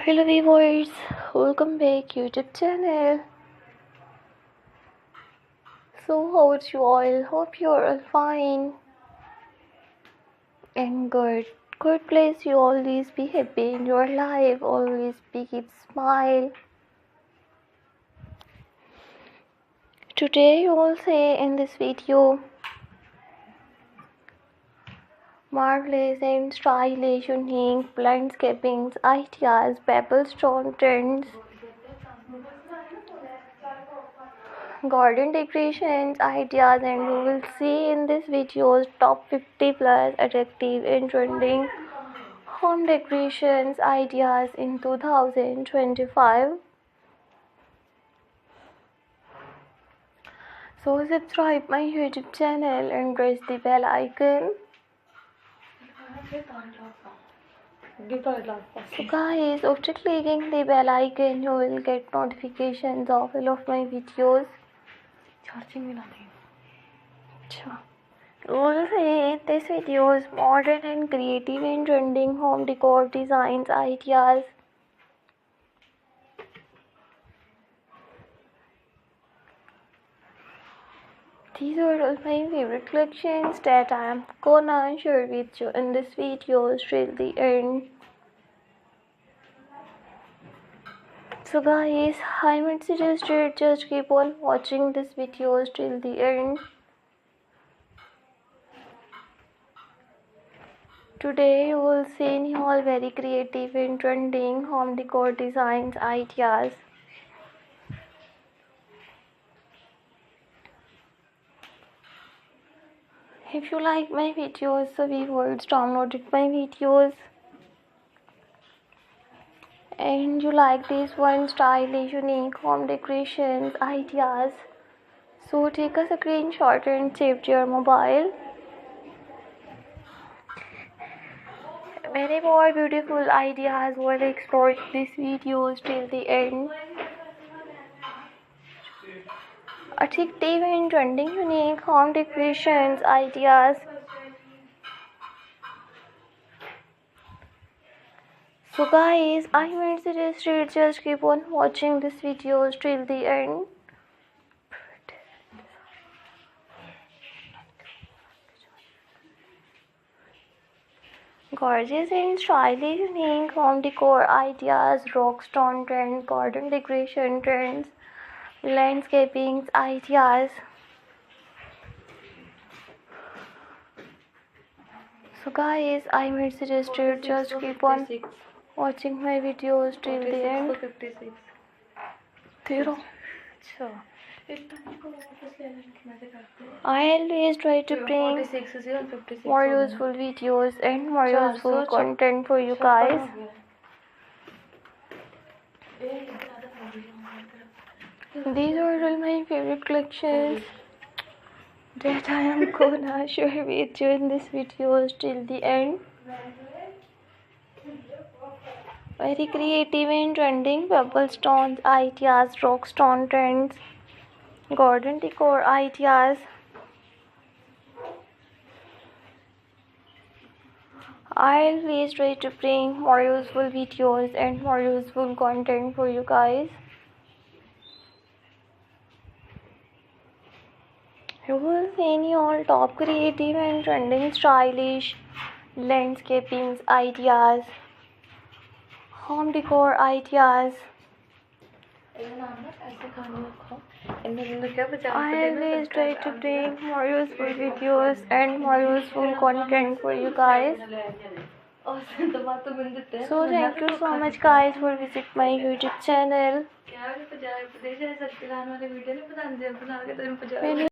Hello viewers, welcome back YouTube channel. So how's you all? Hope you're all fine and good. God bless you, always be happy in your life, always keep smile. Today you will see in this video marvelous and stylish, unique landscaping ideas, pebblestone trends, garden decorations ideas, and you will see in this video's top 50 plus attractive and trending home decorations ideas in 2025. So subscribe my YouTube channel and press the bell icon. So guys, after clicking the bell icon, you will get notifications of all of my videos. You will see this video's modern and creative and trending home decor designs ideas. These are all my favorite collections that I am gonna share with you in this video till the end. So guys, I would suggest you just keep on watching this video till the end. Today you will see all very creative and trending home decor designs ideas. If you like my videos, so viewers downloaded my videos and you like this one stylish unique home decorations ideas, so take a screenshot and save to your mobile. Many more beautiful ideas will explore this videos till the end. Attractive and trending unique home decorations ideas. So guys, I would suggest you just keep on watching this videos till the end. Gorgeous and stylish unique home decor ideas, rock stone trends, garden decoration trends, landscaping ideas. So guys, I would suggest you just keep on watching my videos till the end. 13. I always try to bring more useful videos and more useful content for you guys. These are all my favorite collections that I am gonna share with you in this video till the end. Very creative and trending pebblestone ideas, rock stone trends, garden decor ideas. I always try to bring more useful videos and more useful content for you guys. You will see all top creative and trending stylish landscaping ideas, home decor ideas. I always try to bring more useful videos and more useful content for you guys. So thank you so much guys for visiting my YouTube channel.